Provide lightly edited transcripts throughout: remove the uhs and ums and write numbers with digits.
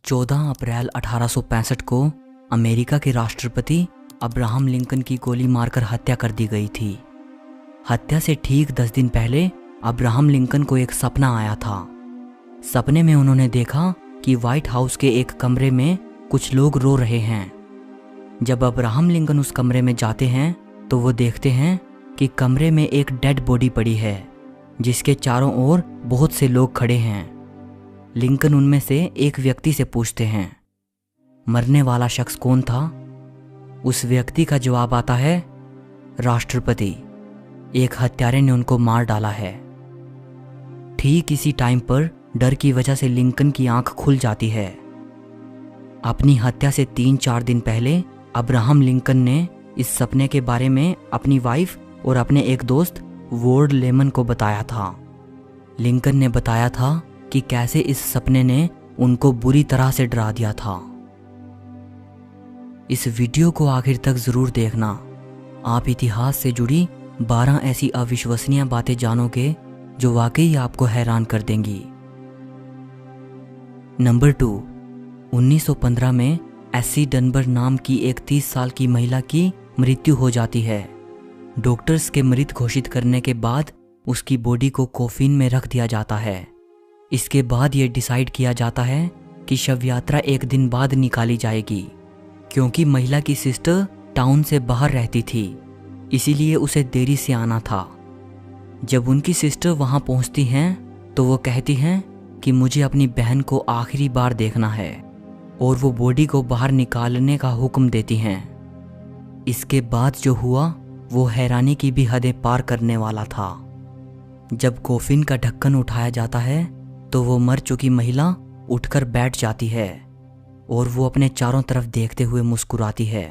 14 अप्रैल 1865 को अमेरिका के राष्ट्रपति अब्राहम लिंकन की गोली मारकर हत्या कर दी गई थी। हत्या से ठीक 10 दिन पहले अब्राहम लिंकन को एक सपना आया था। सपने में उन्होंने देखा कि व्हाइट हाउस के एक कमरे में कुछ लोग रो रहे हैं। जब अब्राहम लिंकन उस कमरे में जाते हैं तो वो देखते हैं कि कमरे में एक डेड बॉडी पड़ी है जिसके चारों ओर बहुत से लोग खड़े हैं। लिंकन उनमें से एक व्यक्ति से पूछते हैं, मरने वाला शख्स कौन था? उस व्यक्ति का जवाब आता है, राष्ट्रपति। एक हत्यारे ने उनको मार डाला है। ठीक इसी टाइम पर डर की वजह से लिंकन की आंख खुल जाती है। अपनी हत्या से 3-4 दिन पहले अब्राहम लिंकन ने इस सपने के बारे में अपनी वाइफ और अपने एक दोस्त वॉर्ड लेमन को बताया था। लिंकन ने बताया था कि कैसे इस सपने ने उनको बुरी तरह से डरा दिया था। इस वीडियो को आखिर तक जरूर देखना। आप इतिहास से जुड़ी 12 ऐसी अविश्वसनीय बातें जानोगे जो वाकई आपको हैरान कर देंगी। नंबर 2, 1915 में एसी डनबर नाम की एक 30 साल की महिला की मृत्यु हो जाती है। डॉक्टर्स के मृत घोषित करने के बाद उसकी बॉडी को कॉफिन में रख दिया जाता है। इसके बाद यह डिसाइड किया जाता है कि शव यात्रा एक दिन बाद निकाली जाएगी, क्योंकि महिला की सिस्टर टाउन से बाहर रहती थी, इसीलिए उसे देरी से आना था। जब उनकी सिस्टर वहां पहुंचती हैं तो वो कहती हैं कि मुझे अपनी बहन को आखिरी बार देखना है और वो बॉडी को बाहर निकालने का हुक्म देती हैं। इसके बाद जो हुआ वो हैरानी की भी हदें पार करने वाला था। जब कॉफिन का ढक्कन उठाया जाता है तो वो मर चुकी महिला उठकर बैठ जाती है और वो अपने चारों तरफ देखते हुए मुस्कुराती है।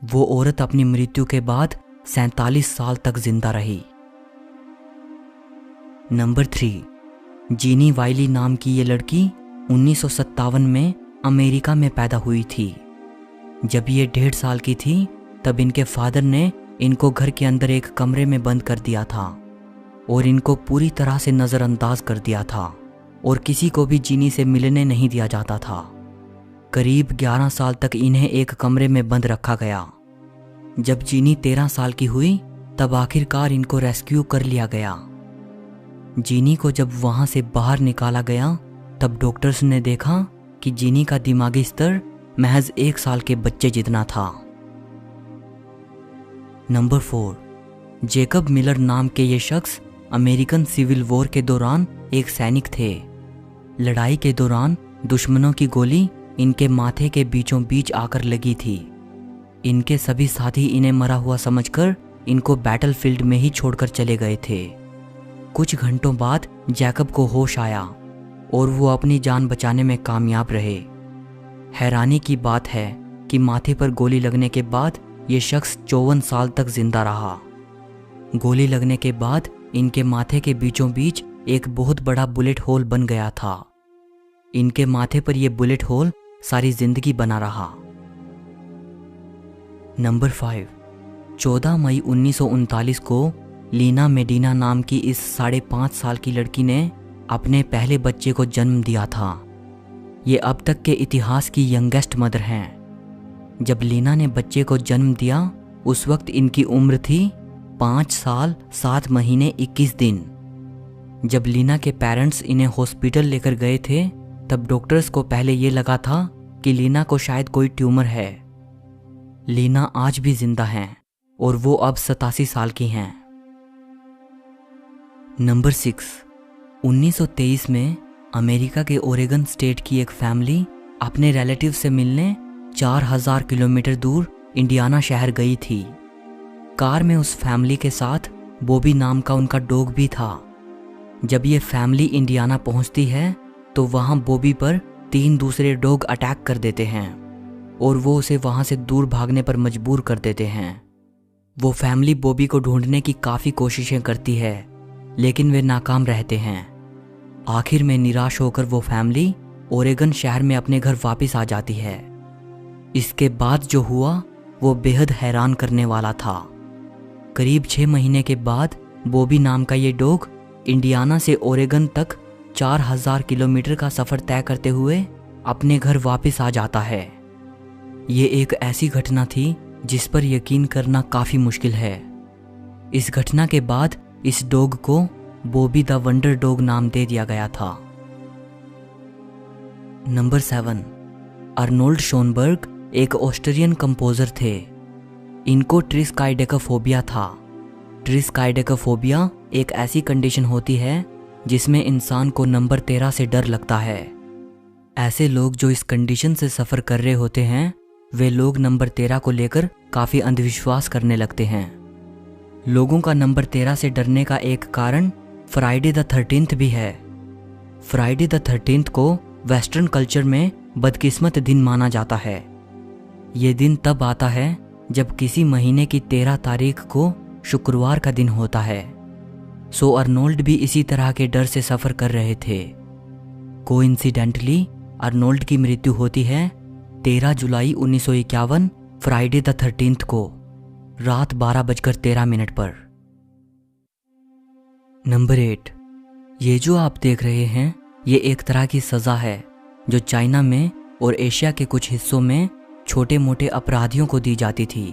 वो औरत अपनी मृत्यु के बाद 47 साल तक जिंदा रही। नंबर 3, जीनी वाइली नाम की ये लड़की 1957 में अमेरिका में पैदा हुई थी। जब ये 1.5 साल की थी तब इनके फादर ने इनको घर के अंदर एक कमरे में बंद कर दिया था और इनको पूरी तरह से नज़रअंदाज कर दिया था और किसी को भी जीनी से मिलने नहीं दिया जाता था। करीब 11 साल तक इन्हें एक कमरे में बंद रखा गया। जब जीनी 13 साल की हुई तब आखिरकार इनको रेस्क्यू कर लिया गया। जीनी को जब वहां से बाहर निकाला गया तब डॉक्टर्स ने देखा कि जीनी का दिमागी स्तर महज 1 साल के बच्चे जितना था। नंबर 4, जेकब मिलर नाम के ये शख्स अमेरिकन सिविल वॉर के दौरान एक सैनिक थे। लड़ाई के दौरान दुश्मनों की गोली इनके माथे के बीचों बीच आकर लगी थी। इनके सभी साथी इन्हें मरा हुआ समझकर इनको बैटलफील्ड में ही छोड़कर चले गए थे। कुछ घंटों बाद जैकब को होश आया और वो अपनी जान बचाने में कामयाब रहे। हैरानी की बात है कि माथे पर गोली लगने के बाद ये शख्स 54 साल तक जिंदा रहा। गोली लगने के बाद इनके माथे के बीचों बीच एक बहुत बड़ा बुलेट होल बन गया था। इनके माथे पर यह बुलेट होल सारी जिंदगी बना रहा। नंबर 5, 14 मई 1939 को लीना मेडिना नाम की इस 5.5 साल की लड़की ने अपने पहले बच्चे को जन्म दिया था। ये अब तक के इतिहास की यंगेस्ट मदर हैं। जब लीना ने बच्चे को जन्म दिया उस वक्त इनकी उम्र थी 5 साल 7 महीने 21 दिन। जब लीना के पेरेंट्स इन्हें हॉस्पिटल लेकर गए थे तब डॉक्टर्स को पहले ये लगा था कि लीना को शायद कोई ट्यूमर है। लीना आज भी जिंदा हैं और वो अब 87 साल की हैं। नंबर 6, 1923 में अमेरिका के ओरेगन स्टेट की एक फैमिली अपने रिलेटिव से मिलने 4000 किलोमीटर दूर इंडियाना शहर गई थी। कार में उस फैमिली के साथ बॉबी नाम का उनका डॉग भी था। जब ये फैमिली इंडियाना पहुंचती है तो वहां बॉबी पर 3 दूसरे डॉग अटैक कर देते हैं और वो उसे वहां से दूर भागने पर मजबूर कर देते हैं। वो फैमिली बॉबी को ढूंढने की काफ़ी कोशिशें करती है लेकिन वे नाकाम रहते हैं। आखिर में निराश होकर वो फैमिली ओरेगन शहर में अपने घर वापस आ जाती है। इसके बाद जो हुआ वो बेहद हैरान करने वाला था। करीब 6 महीने के बाद बॉबी नाम का ये डॉग इंडियाना से ओरेगन तक 4000 किलोमीटर का सफ़र तय करते हुए अपने घर वापस आ जाता है। ये एक ऐसी घटना थी जिस पर यकीन करना काफ़ी मुश्किल है। इस घटना के बाद इस डॉग को बॉबी द वंडर डॉग नाम दे दिया गया था। नंबर 7, अर्नोल्ड शोनबर्ग एक ऑस्ट्रियन कंपोजर थे। इनको ट्रिस्काइडेकाफोबिया था। ट्रिस्काइडेकाफोबिया एक ऐसी कंडीशन होती है जिसमें इंसान को नंबर 13 से डर लगता है। ऐसे लोग जो इस कंडीशन से सफ़र कर रहे होते हैं, वे लोग नंबर 13 को लेकर काफ़ी अंधविश्वास करने लगते हैं। लोगों का नंबर 13 से डरने का एक कारण फ्राइडे द 13th भी है। फ्राइडे द 13th को वेस्टर्न कल्चर में बदकिस्मत दिन माना जाता है। ये दिन तब आता है जब किसी महीने की 13 तारीख को शुक्रवार का दिन होता है। सो अर्नोल्ड भी इसी तरह के डर से सफ़र कर रहे थे। कोइंसिडेंटली अर्नोल्ड की मृत्यु होती है 13 जुलाई 1951 फ्राइडे द 13th को रात 12:13 पर। नंबर 8, ये जो आप देख रहे हैं ये एक तरह की सज़ा है जो चाइना में और एशिया के कुछ हिस्सों में छोटे मोटे अपराधियों को दी जाती थी।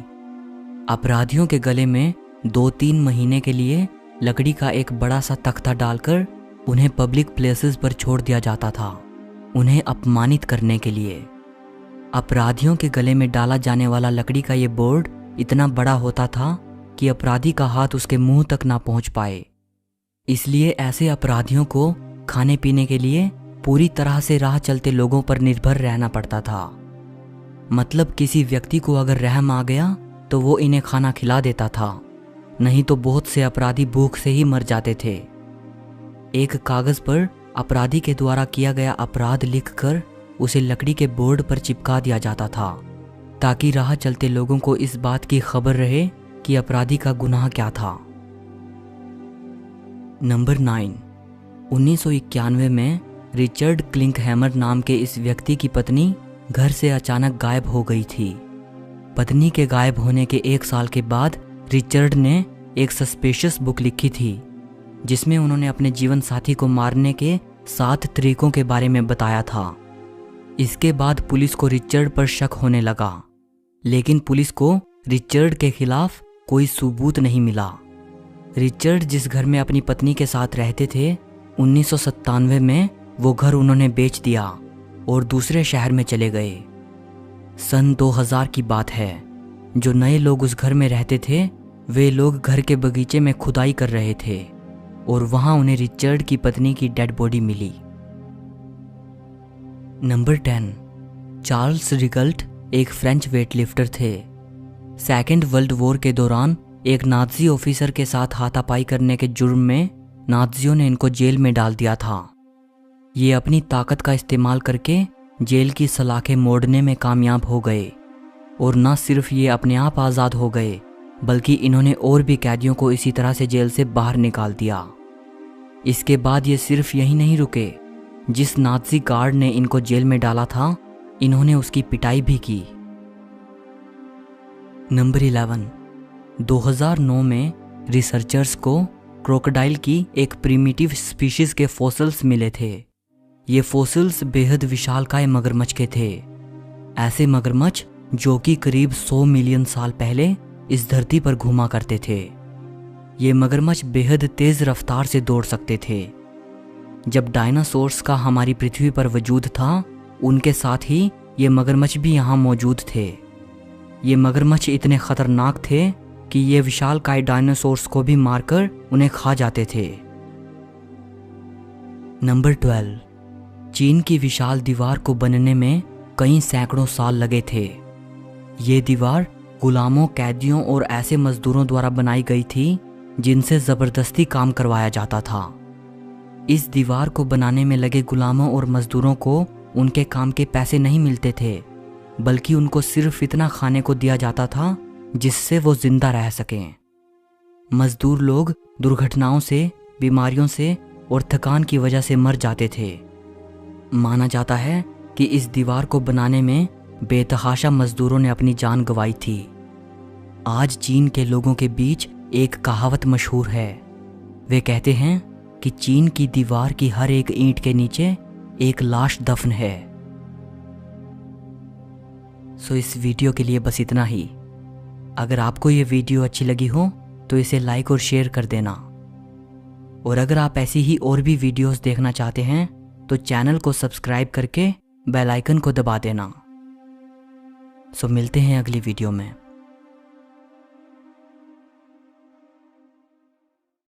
अपराधियों के गले में 2-3 महीने के लिए लकड़ी का एक बड़ा सा तख्ता डालकर उन्हें पब्लिक प्लेसेस पर छोड़ दिया जाता था, उन्हें अपमानित करने के लिए। अपराधियों के गले में डाला जाने वाला लकड़ी का ये बोर्ड इतना बड़ा होता था कि अपराधी का हाथ उसके मुंह तक ना पहुंच पाए। इसलिए ऐसे अपराधियों को खाने पीने के लिए पूरी तरह से राह चलते लोगों पर निर्भर रहना पड़ता था। मतलब किसी व्यक्ति को अगर रहम आ गया तो वो इन्हें खाना खिला देता था, नहीं तो बहुत से अपराधी भूख से ही मर जाते थे। एक कागज पर अपराधी के द्वारा किया गया अपराध लिखकर उसे लकड़ी के बोर्ड पर चिपका दिया जाता था, ताकि राह चलते लोगों को इस बात की खबर रहे कि अपराधी का गुनाह क्या था। नंबर 9, 1991 में रिचर्ड क्लिंकहैमर नाम के इस व्यक्ति की पत्नी घर से अचानक गायब हो गई थी। पत्नी के गायब होने के 1 साल के बाद रिचर्ड ने एक सस्पिशियस बुक लिखी थी जिसमें उन्होंने अपने जीवन साथी को मारने के 7 तरीकों के बारे में बताया था। इसके बाद पुलिस को रिचर्ड पर शक होने लगा, लेकिन पुलिस को रिचर्ड के खिलाफ कोई सबूत नहीं मिला। रिचर्ड जिस घर में अपनी पत्नी के साथ रहते थे, 1997 में वो घर उन्होंने बेच दिया और दूसरे शहर में चले गए। सन 2000 की बात है। जो नए लोग उस घर में रहते थे, वे लोग घर के बगीचे में खुदाई कर रहे थे और वहां उन्हें रिचर्ड की पत्नी की डेड बॉडी मिली। नंबर 10, चार्ल्स रिगल्ट एक फ्रेंच वेटलिफ्टर थे। सेकेंड वर्ल्ड वॉर के दौरान एक नाज़ी ऑफिसर के साथ हाथापाई करने के जुर्म में नाज़ियों ने इनको जेल में डाल दिया था। ये अपनी ताकत का इस्तेमाल करके जेल की सलाखें मोड़ने में कामयाब हो गए और न सिर्फ ये अपने आप आज़ाद हो गए, बल्कि इन्होंने और भी कैदियों को इसी तरह से जेल से बाहर निकाल दिया। इसके बाद ये सिर्फ यही नहीं रुके, जिस नाज़ी गार्ड ने इनको जेल में डाला था, इन्होंने उसकी पिटाई भी की। नंबर 11, 2009 में रिसर्चर्स को क्रोकोडाइल की एक प्रिमिटिव स्पीशीज के फॉसिल्स मिले थे। ये फॉसिल्स बेहद विशालकाय मगरमच्छ के थे। ऐसे मगरमच्छ जो कि करीब 100 मिलियन साल पहले इस धरती पर घूमा करते थे। ये मगरमच्छ बेहद तेज रफ्तार से दौड़ सकते थे। जब डायनासोर्स का हमारी पृथ्वी पर वजूद था, उनके साथ ही ये मगरमच्छ भी यहाँ मौजूद थे। ये मगरमच्छ इतने खतरनाक थे कि ये विशालकाय डायनासोर्स को भी मारकर उन्हें खा जाते थे। नंबर 12, चीन की विशाल दीवार को बनने में कई सैकड़ों साल लगे थे। ये दीवार गुलामों, कैदियों और ऐसे मजदूरों द्वारा बनाई गई थी जिनसे ज़बरदस्ती काम करवाया जाता था। इस दीवार को बनाने में लगे गुलामों और मजदूरों को उनके काम के पैसे नहीं मिलते थे, बल्कि उनको सिर्फ इतना खाने को दिया जाता था जिससे वो जिंदा रह सकें। मजदूर लोग दुर्घटनाओं से, बीमारियों से और थकान की वजह से मर जाते थे। माना जाता है कि इस दीवार को बनाने में बेतहाशा मजदूरों ने अपनी जान गंवाई थी। आज चीन के लोगों के बीच एक कहावत मशहूर है। वे कहते हैं कि चीन की दीवार की हर एक ईंट के नीचे एक लाश दफन है। सो इस वीडियो के लिए बस इतना ही। अगर आपको ये वीडियो अच्छी लगी हो तो इसे लाइक और शेयर कर देना। और अगर आप ऐसी ही और भी वीडियोस देखना चाहते हैं तो चैनल को सब्सक्राइब करके बेल आइकन को दबा देना। सो मिलते हैं अगली वीडियो में।